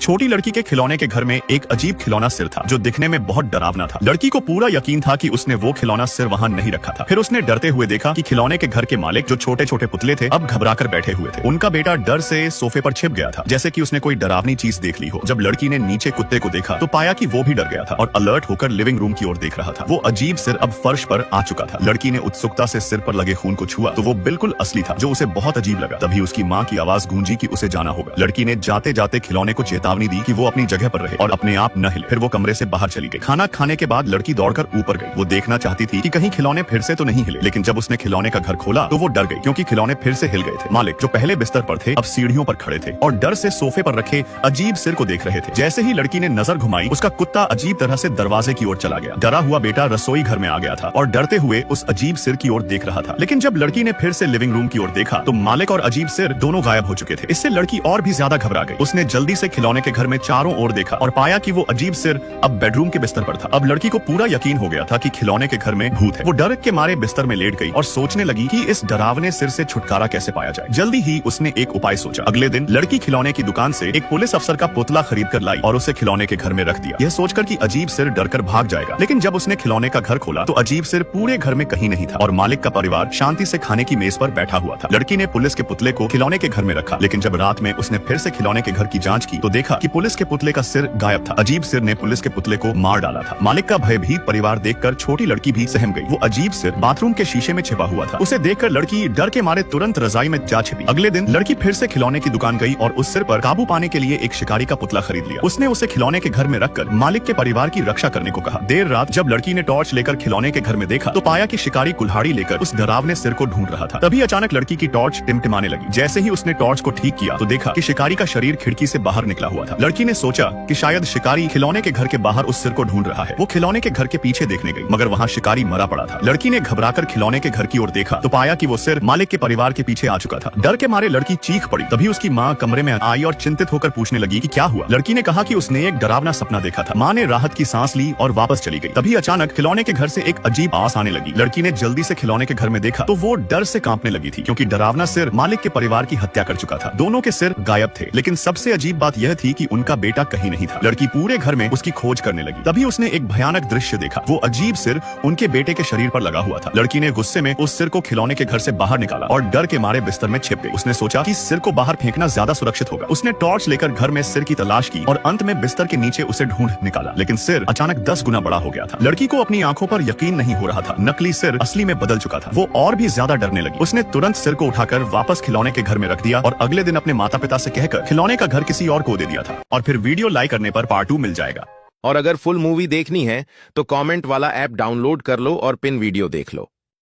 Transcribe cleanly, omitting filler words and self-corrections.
छोटी लड़की के खिलौने के घर में एक अजीब खिलौना सिर था जो दिखने में बहुत डरावना था। लड़की को पूरा यकीन था कि उसने वो खिलौना सिर वहाँ नहीं रखा था। फिर उसने डरते हुए देखा कि खिलौने के घर के मालिक जो छोटे छोटे पुतले थे अब घबराकर बैठे हुए थे। उनका बेटा डर से सोफे पर छिप गया था जैसे कि उसने कोई डरावनी चीज देख ली हो। जब लड़की ने नीचे कुत्ते को देखा तो पाया कि वो भी डर गया था और अलर्ट होकर लिविंग रूम की ओर देख रहा था। वो अजीब सिर अब फर्श पर आ चुका था। लड़की ने उत्सुकता से सिर पर लगे खून को छुआ तो वो बिल्कुल असली था, जो उसे बहुत अजीब लगा। तभी उसकी माँ की आवाज गूंजी कि उसे जाना होगा। लड़की ने जाते जाते खिलौने को चेतावनी दी कि वो अपनी जगह पर रहे और अपने आप न हिले। फिर वो कमरे से बाहर चली गई। खाना खाने के बाद लड़की दौड़कर ऊपर गई। वो देखना चाहती थी कि कहीं खिलौने फिर से तो नहीं हिले, लेकिन जब उसने खिलौने का घर खोला तो वो डर गई क्योंकि खिलौने फिर से हिल गए थे। मालिक जो पहले बिस्तर पर थे अब सीढ़ियों पर खड़े थे और डर से सोफे पर रखे अजीब सिर को देख रहे थे। जैसे ही लड़की ने नजर घुमाई उसका कुत्ता अजीब तरह से दरवाजे की ओर चला गया। डरा हुआ बेटा रसोई घर में आ गया था और डरते हुए उस अजीब सिर की ओर देख रहा था। लेकिन जब लड़की ने फिर से लिविंग रूम की ओर देखा तो मालिक और अजीब सिर दोनों गायब हो चुके थे। इससे लड़की और भी ज्यादा घबरा गई। उसने जल्दी से खिलौने के घर में चारों ओर देखा और पाया कि वो अजीब सिर अब बेडरूम के बिस्तर पर था। अब लड़की को पूरा यकीन हो गया था कि खिलौने के घर में भूत है। वो डर के मारे बिस्तर में लेट गई और सोचने लगी कि इस डरावने सिर से छुटकारा कैसे पाया जाए। जल्दी ही उसने एक उपाय सोचा। अगले दिन लड़की खिलौने की दुकान से एक पुलिस अफसर का पुतला खरीद कर लाई और उसे खिलौने के घर में रख दिया, यह सोचकर कि अजीब सिर डरकर भाग जाएगा। लेकिन जब उसने खिलौने का घर खोला तो अजीब सिर पूरे घर में कहीं नहीं था और मालिक का परिवार शांति से खाने की मेज पर बैठा हुआ था। लड़की ने पुलिस के पुतले को खिलौने के घर में रखा, लेकिन जब रात में उसने फिर से खिलौने के घर की जांच की तो देखा कि पुलिस के पुतले का सिर गायब था। अजीब सिर ने पुलिस के पुतले को मार डाला था। मालिक का भयभीत परिवार देखकर छोटी लड़की भी सहम गई। वो अजीब सिर बाथरूम के शीशे में छिपा हुआ था। उसे देखकर लड़की डर के मारे तुरंत रजाई में जा छिपी। अगले दिन लड़की फिर से खिलौने की दुकान गई और उस सिर पर काबू पाने के लिए एक शिकारी का पुतला खरीद लिया। उसने उसे खिलौने के घर में रखकर मालिक के परिवार की रक्षा करने को कहा। देर रात जब लड़की ने टॉर्च लेकर खिलौने के घर में देखा तो पाया कि शिकारी कुल्हाड़ी लेकर उस डरावने सिर को ढूंढ रहा था। तभी अचानक लड़की की टॉर्च टिमटिमाने लगी। जैसे ही उसने टॉर्च को ठीक किया तो देखा कि शिकारी का शरीर खिड़की से बाहर निकला हुआ था। लड़की ने सोचा कि शायद शिकारी खिलौने के घर के बाहर उस सिर को ढूंढ रहा है। वो खिलौने के घर के पीछे देखने गई, मगर वहाँ शिकारी मरा पड़ा था। लड़की ने घबराकर खिलौने के घर की ओर देखा तो पाया कि वो सिर मालिक के परिवार के पीछे आ चुका था। डर के मारे लड़की चीख पड़ी। तभी उसकी माँ कमरे में आई और चिंतित होकर पूछने लगी कि क्या हुआ। लड़की ने कहा कि उसने एक डरावना सपना देखा था। माँ ने राहत की सांस ली और वापस चली गई। तभी अचानक खिलौने के घर से एक अजीब आवाज आने लगी। लड़की ने जल्दी से खिलौने के घर में देखा तो वो डर से कांपने लगी थी क्योंकि डरावना सिर मालिक के परिवार की हत्या कर चुका था। दोनों के सिर गायब थे, लेकिन सबसे अजीब बात यह थी कि उनका बेटा कहीं नहीं था। लड़की पूरे घर में उसकी खोज करने लगी। तभी उसने एक भयानक दृश्य देखा। वो अजीब सिर उनके बेटे के शरीर पर लगा हुआ था। लड़की ने गुस्से में उस सिर को खिलौने के घर से बाहर निकाला और डर के मारे बिस्तर में छिप गई। उसने सोचा कि सिर को बाहर फेंकना ज्यादा सुरक्षित होगा। उसने टॉर्च लेकर घर में सिर की तलाश की और अंत में बिस्तर के नीचे उसे ढूंढ निकाला, लेकिन सिर अचानक 10 गुना बड़ा हो गया था। लड़की को अपनी आंखों पर यकीन नहीं हो रहा था। नकली सिर असली में बदल चुका था। वो और भी ज्यादा डरने लगी। उसने तुरंत सिर को उठाकर वापस खिलौने के घर में रख दिया और अगले दिन अपने माता पिता से कहकर खिलौने का घर किसी और को दे दिया था। और फिर वीडियो लाइक करने पर पार्ट 2 मिल जाएगा। और अगर फुल मूवी देखनी है तो कमेंट वाला ऐप डाउनलोड कर लो और पिन वीडियो देख लो।